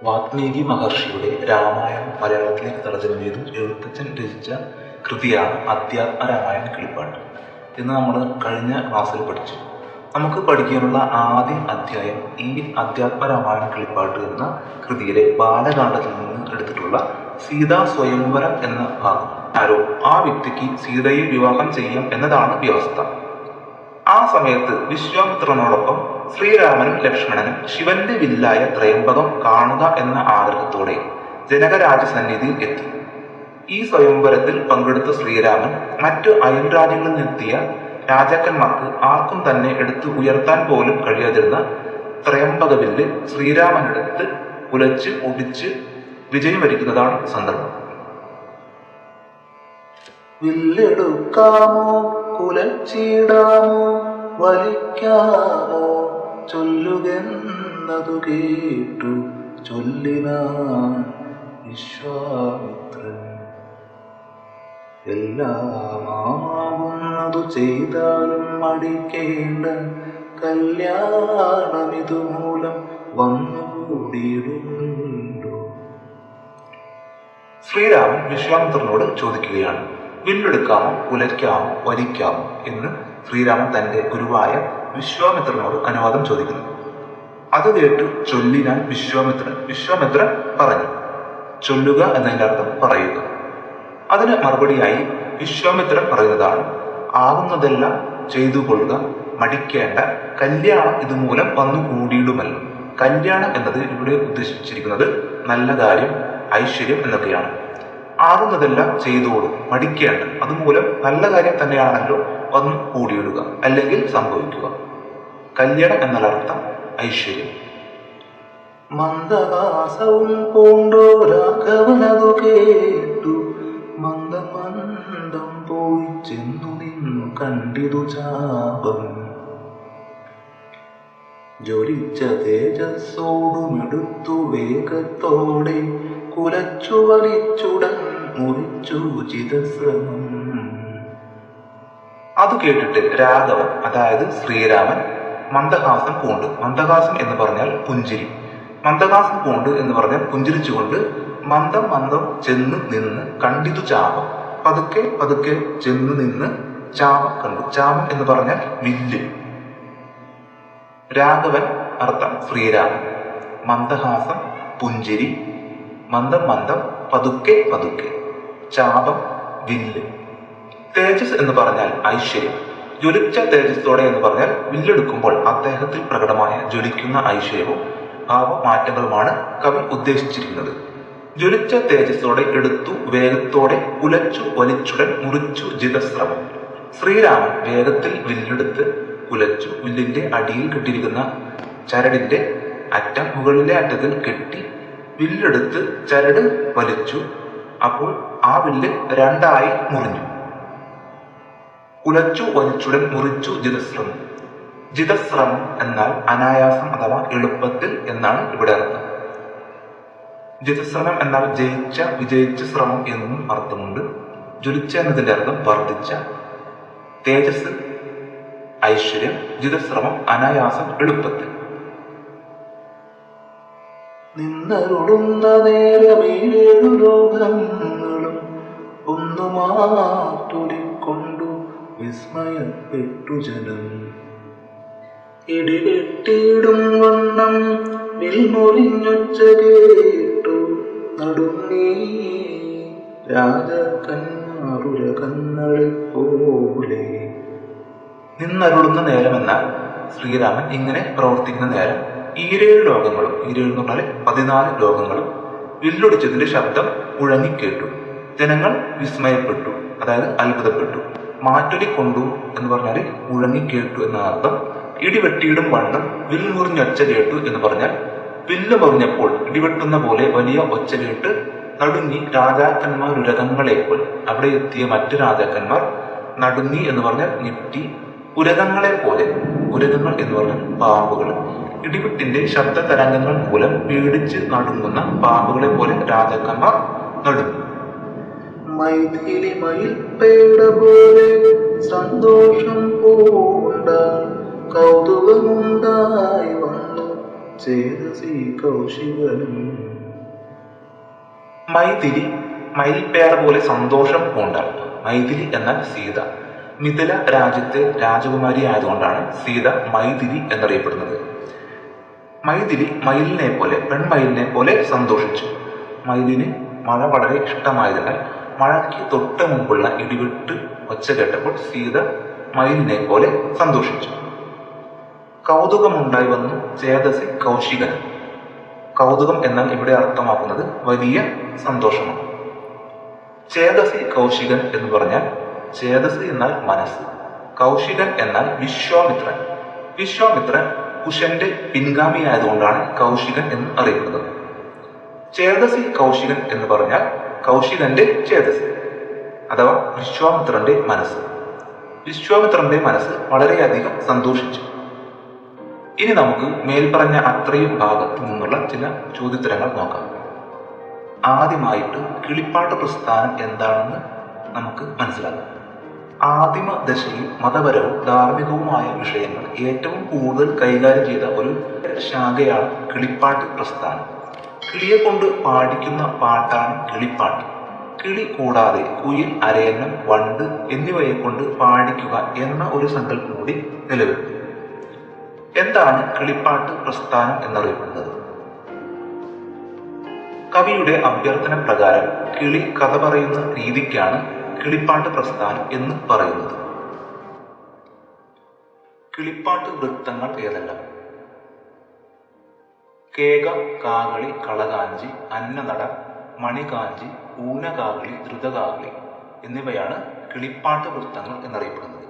വാത്മീകി മഹർഷിയുടെ രാമായണം മലയാളത്തിലേക്ക് തർജ്ജമ ചെയ്ത് എഴുത്തച്ഛൻ രചിച്ച കൃതിയാണ് അധ്യാത്മരാമായണ കിളിപ്പാട്ട് എന്ന് നമ്മൾ കഴിഞ്ഞ ക്ലാസ്സിൽ പഠിച്ചു. നമുക്ക് പഠിക്കാനുള്ള ആദ്യ അധ്യായം ഈ അധ്യാത്മരാമായണ കിളിപ്പാട്ട് എന്ന കൃതിയിലെ ബാലകാണ്ഡത്തിൽ നിന്ന് എടുത്തിട്ടുള്ള സീതാ സ്വയംവരം എന്ന ഭാഗം. ആ വ്യക്തിക്ക് സീതയെ വിവാഹം ചെയ്യാം എന്നതാണ് വ്യവസ്ഥ. ആ സമയത്ത് വിശ്വാമിത്രനോടൊപ്പം ശ്രീരാമനും ലക്ഷ്മണനും ശിവന്റെ വില്ലായ ത്രയംബകം കാണുക എന്ന ആഗ്രഹത്തോടെ ജനകരാജസന്നിധിയിൽ എത്തി. ഈ സ്വയംവരത്തിൽ പങ്കെടുത്ത ശ്രീരാമൻ മറ്റു അയൽരാജ്യങ്ങളിൽ നിന്നെത്തിയ രാജാക്കന്മാർക്ക് ആർക്കും തന്നെ എടുത്ത് ഉയർത്താൻ പോലും കഴിയാതിരുന്ന ത്രയംബക വില്ല് ശ്രീരാമനെടുത്ത് ഉലച്ച് ഒടിച്ച് വിജയം വരിക്കുന്നതാണ് സന്ദർഭം. വില്ലെടുക്കാമോ കുലച്ചിടാമോ വലിക്കാമോ ചൊല്ലുകെന്നതു കേട്ടു ചൊല്ലിനാൻ വിശ്വാമിത്രൻ. എല്ലാമാകുന്നതു ചെയ്താലും മടിക്കേണ്ട കല്യാണമിതുമൂലം വന്നുകൂടിയിടുന്നുണ്ടോ. ശ്രീരാമൻ വിശ്വാമിത്രനോട് ചോദിക്കുകയാണ്, വില്ലെടുക്കാമോ കുലയ്ക്കാമോ വലിക്കാമോ എന്ന് ശ്രീരാമൻ തന്റെ ഗുരുവായ വിശ്വാമിത്രനോട് അനുവാദം ചോദിക്കുന്നു. അത് കേട്ട് ചൊല്ലിനാൻ വിശ്വാമിത്രൻ പറഞ്ഞു. ചൊല്ലുക എന്നതിന്റെ അർത്ഥം പറയുക. അതിന് മറുപടിയായി വിശ്വാമിത്രൻ പറയുന്നതാണ്, ആകുന്നതെല്ലാം ചെയ്തു കൊള്ളുക, മടിക്കേണ്ട കല്യാണം ഇതുമൂലം വന്നു കൂടിയിടുമല്ലോ. കല്യാണം എന്നത് ഇവിടെ ഉദ്ദേശിച്ചിരിക്കുന്നത് നല്ല കാര്യം, ഐശ്വര്യം എന്നൊക്കെയാണ്. ആകുന്നതെല്ലാം ചെയ്തോടും, മടിക്കേണ്ട, അതുമൂലം നല്ല കാര്യം തന്നെയാണല്ലോ വന്നു കൂടിയിടുക അല്ലെങ്കിൽ സംഭവിക്കുക. കല്യാണം എന്നർത്ഥം ഐശ്വര്യം. മന്ദഹാസവും പൂണ്ടോ രാഘവനതു കേട്ടു മന്ദം പോയി ചെന്നു നിന്നു കണ്ടിതു ചാപം. ജ്വലിച്ച തേജസ്സോടുമെടുത്തു വേഗത്തോടെ കുലച്ചു വലിച്ചുടൻ മുറിച്ചു ചിതശ്രമം. അത് കേട്ടിട്ട് രാഘവൻ, അതായത് ശ്രീരാമൻ, മന്ദഹാസം പൂണ്ട്. മന്ദഹാസം എന്ന് പറഞ്ഞാൽ പുഞ്ചിരി. മന്ദഹാസം പൂണ്ട് എന്ന് പറഞ്ഞാൽ പുഞ്ചിരിച്ചുകൊണ്ട് മന്ദം ചെന്ന് നിന്ന് കണ്ടിതു ചാപം. പതുക്കെ ചെന്ന് നിന്ന് ചാപം കണ്ടു. ചാപം എന്ന് പറഞ്ഞാൽ വില്ല്. രാഘവൻ അർത്ഥം ശ്രീരാമൻ, മന്ദഹാസം പുഞ്ചിരി, മന്ദം പതുക്കെ ചാപം വില്ല്. തേജസ് എന്ന് പറഞ്ഞാൽ ഐശ്വര്യം. ജ്വലിച്ച തേജസ്സോടെ എന്ന് പറഞ്ഞാൽ വില്ലെടുക്കുമ്പോൾ അദ്ദേഹത്തിൽ പ്രകടമായ ജ്വലിക്കുന്ന ഐശ്വര്യവും ഭാവമാറ്റങ്ങളുമാണ് കവി ഉദ്ദേശിച്ചിരിക്കുന്നത്. ജ്വലിച്ച തേജസ്സോടെ എടുത്തു വേഗത്തോടെ കുലച്ചു വലിച്ചുടൻ മുറിച്ചു ജിതശ്രമം. ശ്രീരാമൻ വേഗത്തിൽ വില്ലെടുത്ത് കുലച്ചു. വില്ലിന്റെ അടിയിൽ കെട്ടിയിരിക്കുന്ന ചരടിന്റെ അറ്റം മുകളിലെ അറ്റത്തിൽ കെട്ടി വില്ലെടുത്ത് ചരട് വലിച്ചു. അപ്പോൾ ആ വില്ല് രണ്ടായി മുറിഞ്ഞു. കുലച്ചു വലിച്ചുടൻ മുറിച്ചു ജിതശ്രമം. ജിതശ്രമം എന്നാൽ അനായാസം അഥവാ എളുപ്പത്തിൽ എന്നാണ് ഇവിടെ അർത്ഥം. ജിതശ്രമം എന്നാൽ വിജയിച്ച ശ്രമം എന്നും അർത്ഥമുണ്ട്. ജ്വലിച്ച എന്നതിന്റെ അർത്ഥം വർദ്ധിച്ച. തേജസ് ഐശ്വര്യം, ജിതശ്രമം അനായാസം എളുപ്പത്തിൽ. നിന്നരുളുന്ന നേരമേഴു ലോകങ്ങളും ഒന്നു മാറ്റൊലിക്കൊണ്ടു വിസ്മയപ്പെട്ടു ജനം. ഇടിവെട്ടിയിടും വണ്ണം വിൽമൊരിഞ്ഞൊച്ച കേട്ടു നടുങ്ങി രാജകന്മാരുരകങ്ങളെ പോലെ. നിന്നരുളുന്ന നേരം എന്നാൽ ശ്രീരാമൻ ഇങ്ങനെ പ്രവർത്തിക്കുന്ന നേരം ഈരേഴ് ലോകങ്ങളും, ഈരേഴ് എന്ന് പറഞ്ഞാൽ 14 ലോകങ്ങളും വില്ലൊടിച്ചതിന്റെ ശബ്ദം മുഴങ്ങിക്കേട്ടു. ജനങ്ങൾ വിസ്മയപ്പെട്ടു, അതായത് അത്ഭുതപ്പെട്ടു. മാറ്റൊലിക്കൊണ്ടു എന്ന് പറഞ്ഞാൽ മുഴങ്ങിക്കേട്ടു എന്ന അർത്ഥം. ഇടിവെട്ടിയിടും വണ്ണം വിൽമുറിഞ്ഞൊച്ച കേട്ടു എന്ന് പറഞ്ഞാൽ വില്ല് മുറിഞ്ഞപ്പോൾ ഇടിവെട്ടുന്ന പോലെ വലിയ ഒച്ച കേട്ട് നടുങ്ങി രാജാക്കന്മാരുരകങ്ങളെപ്പോൾ. അവിടെ എത്തിയ മറ്റു രാജാക്കന്മാർ നടുങ്ങി എന്ന് പറഞ്ഞാൽ ഞെട്ടി. ഉരകങ്ങളെ പോലെ, ഉരകങ്ങൾ എന്ന് പറഞ്ഞാൽ പാമ്പുകൾ. ഇടിവെട്ടിന്റെ ശബ്ദ തരംഗങ്ങൾ മൂലം പേടിച്ച് നടുങ്ങുന്ന പാമ്പുകളെ പോലെ രാജാക്കന്മാർ നടുങ്ങി. മൈഥിലി മയിൽപ്പേട പോലെ സന്തോഷം പൂണ്ട കൗതുകമുണ്ടായി വന്നു ചേതസി കൗശികനും. മൈഥിലി മയിൽപേട പോലെ സന്തോഷം പൂണ്ടാൾ. മൈഥിലി എന്നാൽ സീത. മിഥില രാജ്യത്തെ രാജകുമാരി ആയതുകൊണ്ടാണ് സീത മൈഥിലി എന്നറിയപ്പെടുന്നത്. മൈഥിലി പെൺമയിലിനെ പോലെ സന്തോഷിച്ചു. മയിലിന് മഴ വളരെ ഇഷ്ടമായതിനാൽ മഴയ്ക്ക് തൊട്ട് മുമ്പുള്ള ഇടിവെട്ട് ഒച്ച കേട്ടപ്പോൾ സീത മയിലിനെ പോലെ സന്തോഷിച്ചു. കൗതുകമുണ്ടായി വന്നു ചേതസി കൗശികൻ. കൗതുകം എന്നാൽ ഇവിടെ അർത്ഥമാക്കുന്നത് വലിയ സന്തോഷമാണ്. ചേതസി കൗശികൻ എന്ന് പറഞ്ഞാൽ ചേതസ് എന്നാൽ മനസ്സ്, കൗശികൻ എന്നാൽ വിശ്വാമിത്രൻ. വിശ്വാമിത്രൻ കുശന്റെ പിൻഗാമിയായതുകൊണ്ടാണ് കൗശികൻ എന്ന് അറിയപ്പെടുന്നത്. ചേതസി കൗശികൻ എന്ന് പറഞ്ഞാൽ കൗശികന്റെ ചേതസ് അഥവാ വിശ്വാമിത്രന്റെ മനസ്സ്. വിശ്വാമിത്രന്റെ മനസ്സ് വളരെയധികം സന്തോഷിച്ചു. ഇനി നമുക്ക് മേൽപ്പറഞ്ഞ അത്രയും ഭാഗത്തു നിന്നുള്ള ചില ചോദ്യോത്തരങ്ങൾ നോക്കാം. ആദ്യമായിട്ട് കിളിപ്പാട്ട് പ്രസ്ഥാനം എന്താണെന്ന് നമുക്ക് മനസ്സിലാക്കാം. ആദിമ ദശയിൽ മതപരവും ധാർമ്മികവുമായ വിഷയങ്ങൾ ഏറ്റവും കൂടുതൽ കൈകാര്യം ചെയ്ത ഒരു ശാഖയാണ് കിളിപ്പാട്ട് പ്രസ്ഥാനം. കിളിയെ കൊണ്ട് പാടിക്കുന്ന പാട്ടാണ് കിളിപ്പാട്ട്. കിളി കൂടാതെ കുയിൽ, അരയന്നം, വണ്ട് എന്നിവയെ കൊണ്ട് പാടിക്കുക എന്ന ഒരു സങ്കല്പം കൂടി നിലവിലുണ്ട്. എന്താണ് കിളിപ്പാട്ട് പ്രസ്ഥാനം എന്നറിയപ്പെടുന്നത്? കവിയുടെ അഭ്യർത്ഥന പ്രകാരം കിളി കഥ പറയുന്ന രീതിക്കാണ് കിളിപ്പാട്ട് പ്രസ്ഥാനം എന്ന് പറയുന്നത്. കിളിപ്പാട്ട് വൃത്തങ്ങൾ ഏതെല്ലാം? കേക, കാകളി, കളകാഞ്ചി, അന്നനട, മണികാഞ്ചി, ഊനകാകളി, ദ്രുതകാകളി എന്നിവയാണ് കിളിപ്പാട്ട് വൃത്തങ്ങൾ എന്നറിയപ്പെടുന്നത്.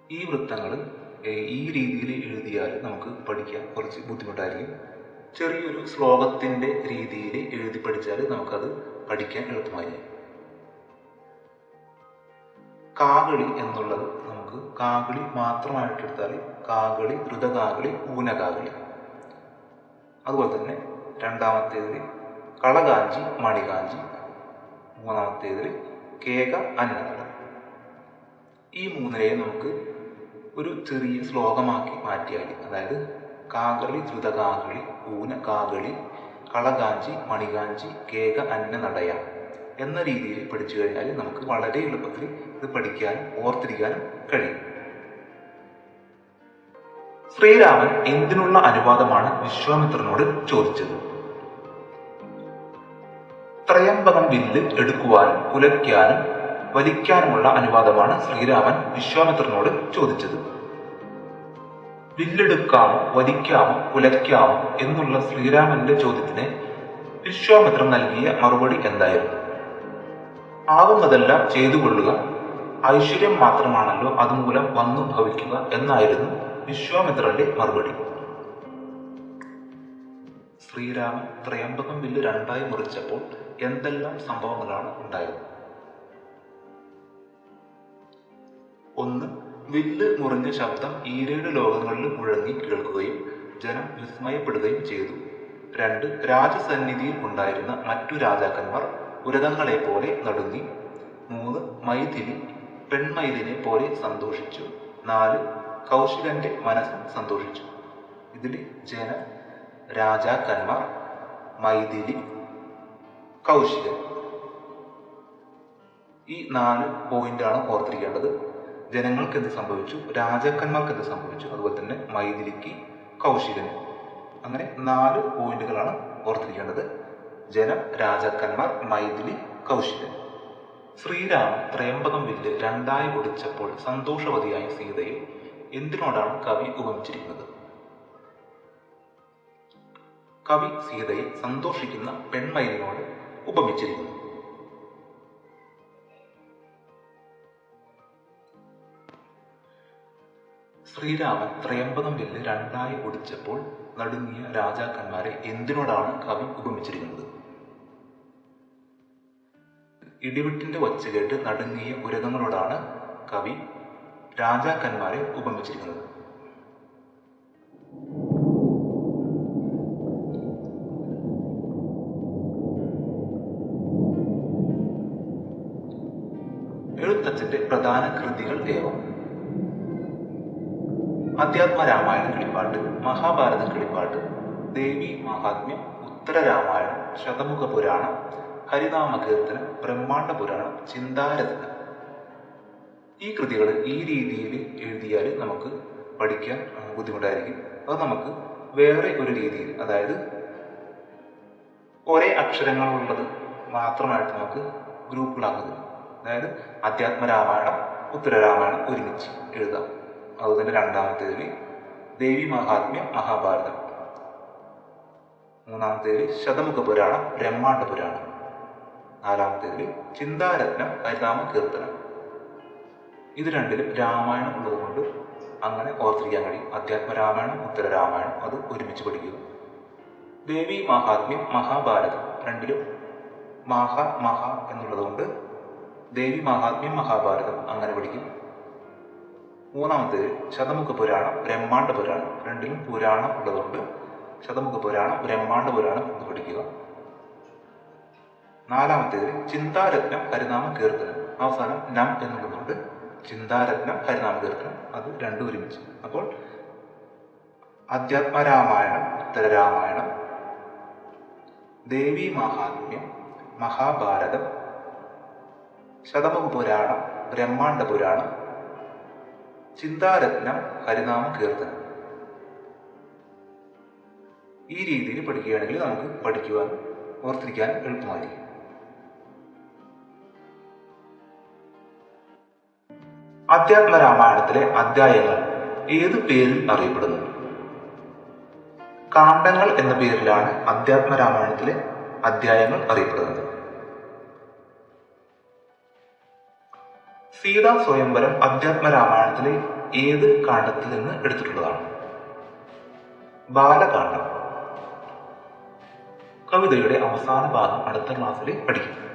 ഈ വൃത്തങ്ങൾ ഈ രീതിയിൽ എഴുതിയാൽ നമുക്ക് പഠിക്കാൻ കുറച്ച് ബുദ്ധിമുട്ടായിരിക്കും. ചെറിയൊരു ശ്ലോകത്തിന്റെ രീതിയിൽ എഴുതി പഠിച്ചാൽ നമുക്കത് പഠിക്കാൻ എളുപ്പമായിരിക്കും. കാകളി എന്നുള്ളത് നമുക്ക് കാകളി മാത്രമായിട്ട് എടുത്താൽ കാകളി, ദ്രുതകാകളി, ഊനകാകളി. അതുപോലെ തന്നെ രണ്ടാമത്തേതിൽ കളകാഞ്ചി, മണികാഞ്ചി, മൂന്നാമത്തേതിൽ കേക, അന്നനട. ഈ മൂന്നിനെയും നമുക്ക് ഒരു ചെറിയ ശ്ലോകമാക്കി മാറ്റിയാൽ, അതായത് കാകളി, ദ്രുതകാകളി, ഊനകാകളി, കളകാഞ്ചി, മണികാഞ്ചി, കേക, അന്നനടയ എന്ന രീതിയിൽ പഠിച്ചു കഴിഞ്ഞാൽ നമുക്ക് വളരെ എളുപ്പത്തിൽ ഇത് പഠിക്കാനും ഓർത്തിരിക്കാനും കഴിയും. ശ്രീരാമൻ എന്തിനുള്ള അനുവാദമാണ് വിശ്വാമിത്രനോട് ചോദിച്ചത്? ത്രയംബകം വില്ല് എടുക്കുവാനും കുലയ്ക്കാനും വലിക്കാനുമുള്ള അനുവാദമാണ് ശ്രീരാമൻ വിശ്വാമിത്രനോട് ചോദിച്ചത്. വില്ലെടുക്കാമോ, വലിക്കാമോ, കുലയ്ക്കാമോ എന്നുള്ള ശ്രീരാമന്റെ ചോദ്യത്തിന് വിശ്വാമിത്രൻ നൽകിയ മറുപടി എന്തായിരുന്നു? ആവുന്നതെല്ലാം ചെയ്തു കൊള്ളുക, ഐശ്വര്യം മാത്രമാണല്ലോ അതുമൂലം വന്നു ഭവിക്കുക എന്നായിരുന്നു വിശ്വാമിത്രന്റെ മറുപടി. ശ്രീരാമൻ ത്രയംബകം വില്ല് രണ്ടായി മുറിച്ചപ്പോൾ എന്തെല്ലാം സംഭവങ്ങളാണ് ഉണ്ടായത്? ഒന്ന്, വില്ല് മുറിഞ്ഞ ശബ്ദം ഈരേഴ് ലോകങ്ങളിൽ മുഴങ്ങി കേൾക്കുകയും ജനം വിസ്മയപ്പെടുകയും ചെയ്തു. രണ്ട്, രാജസന്നിധിയിൽ ഉണ്ടായിരുന്ന മറ്റു രാജാക്കന്മാർ ഉരകങ്ങളെ പോലെ നടുങ്ങി. മൂന്ന്, മൈഥിലി പെൺമയിലിനെ പോലെ സന്തോഷിച്ചു. നാല്, കൗശികന്റെ മനസ്സ് സന്തോഷിച്ചു. ഇതിൽ ജനം, രാജാക്കന്മാർ, മൈഥിലി, കൗശികൻ ഈ 4 പോയിന്റാണ് ഓർത്തിരിക്കേണ്ടത്. ജനങ്ങൾക്ക് എന്ത് സംഭവിച്ചു, രാജാക്കന്മാർക്ക് എന്ത് സംഭവിച്ചു, അതുപോലെ തന്നെ മൈഥിലിക്ക്, കൗശികന്. അങ്ങനെ 4 പോയിന്റുകളാണ് ഓർത്തിരിക്കേണ്ടത്. ജനം, രാജാക്കന്മാർ, മൈഥിലി, കൗശികൻ. ശ്രീരാമൻ ത്രയംബകം വില്ല് രണ്ടായി ഒടിച്ചപ്പോൾ സന്തോഷവതിയായ സീതയെ എന്തിനോടാണ് കവി ഉപമിച്ചിരിക്കുന്നത്? കവി സീതയെ സന്തോഷിക്കുന്ന പെൺമയിലിനോട് ഉപമിച്ചിരിക്കുന്നു. ശ്രീരാമൻ ത്രയംബകം വില്ല് രണ്ടായി ഒടിച്ചപ്പോൾ നടുങ്ങിയ രാജാക്കന്മാരെ എന്തിനോടാണ് കവി ഉപമിച്ചിരിക്കുന്നത്? ഇടിവെട്ടിന്റെ ഒച്ച കേട്ട് നടുങ്ങിയ ഉരകങ്ങളോടാണ് കവി രാജാക്കന്മാരെ ഉപമിച്ചിരിക്കുന്നത്. എഴുത്തച്ഛന്റെ പ്രധാന കൃതികൾ ഏവ? അധ്യാത്മ രാമായണ കിളിപ്പാട്ട്, മഹാഭാരതം കിളിപ്പാട്ട്, ദേവി മഹാത്മ്യം, ഉത്തര രാമായണം, ശതമുഖ പുരാണം, ഹരിനാമ കീർത്തനം, ബ്രഹ്മാണ്ഡ പുരാണം, ചിന്താരത്നം. ഈ കൃതികൾ ഈ രീതിയിൽ എഴുതിയാൽ നമുക്ക് പഠിക്കാൻ ബുദ്ധിമുട്ടായിരിക്കും. അത് നമുക്ക് വേറെ ഒരു രീതിയിൽ, അതായത് ഒരേ അക്ഷരങ്ങളുള്ളത് മാത്രമായിട്ട് നമുക്ക് ഗ്രൂപ്പുകളാക്കുന്നത്. അതായത് അധ്യാത്മ രാമായണം, ഉത്തര രാമായണം ഒരുമിച്ച് എഴുതാം. അതുതന്നെ രണ്ടാമത്തേതിൽ ദേവി മഹാത്മ്യം, മഹാഭാരതം. മൂന്നാമത്തേതിൽ ശതമുഖ പുരാണം, ബ്രഹ്മാണ്ഡ പുരാണം. നാലാമത്തേതിൽ ചിന്താരത്നം, ഹരിനാമ കീർത്തനം. ഇത് രണ്ടിലും രാമായണം ഉള്ളതുകൊണ്ട് അങ്ങനെ ഓർത്തിരിക്കാൻ കഴിയും. അധ്യാത്മ രാമായണം, ഉത്തര രാമായണം അത് ഒരുമിച്ച് പഠിക്കുക. ദേവി മഹാത്മ്യം, മഹാഭാരതം രണ്ടിലും മഹ എന്നുള്ളത് കൊണ്ട് ദേവി മഹാത്മ്യം, മഹാഭാരതം അങ്ങനെ പഠിക്കും. മൂന്നാമത്തേത് ശതമുഖ പുരാണം, ബ്രഹ്മാണ്ഡ പുരാണം രണ്ടിലും പുരാണം ഉള്ളതുകൊണ്ട് ശതമുഖ പുരാണം, ബ്രഹ്മാണ്ഡ പുരാണം എന്ന് പഠിക്കുക. നാലാമത്തേത് ചിന്താരത്നം, ഹരിനാമ കീർത്തനം. അവസാനം നം എന്നുള്ളതുകൊണ്ട് ചിന്താരത്നം, ഹരിനാമ കീർത്തനം അത് രണ്ടും ഒരുമിച്ച്. അപ്പോൾ അധ്യാത്മ രാമായണം, ഉത്തര രാമായണം, ദേവി മഹാത്മ്യം, മഹാഭാരതം, ശതമുഖ പുരാണം, ബ്രഹ്മാണ്ഡ പുരാണം, ചിന്താരത്നം, ഹരിനാമ കീർത്തനം. ഈ രീതിയിൽ പഠിക്കുകയാണെങ്കിൽ നമുക്ക് പഠിക്കുവാൻ ഓർത്തിരിക്കാൻ എളുപ്പമായിരിക്കും. അധ്യാത്മ രാമായണത്തിലെ അധ്യായങ്ങൾ ഏത് പേരിൽ അറിയപ്പെടുന്നു? കാണ്ഡങ്ങൾ എന്ന പേരിലാണ് അധ്യാത്മ രാമായണത്തിലെ അധ്യായങ്ങൾ അറിയപ്പെടുന്നത്. സീതാ സ്വയംവരം അധ്യാത്മ രാമായണത്തിലെ ഏത് കാണ്ഡത്തിൽ നിന്ന് എടുത്തിട്ടുള്ളതാണ്? ബാലകാണ്ഡം. കവിതയുടെ അവസാന ഭാഗം അടുത്ത ക്ലാസ്സിൽ പഠിക്കും.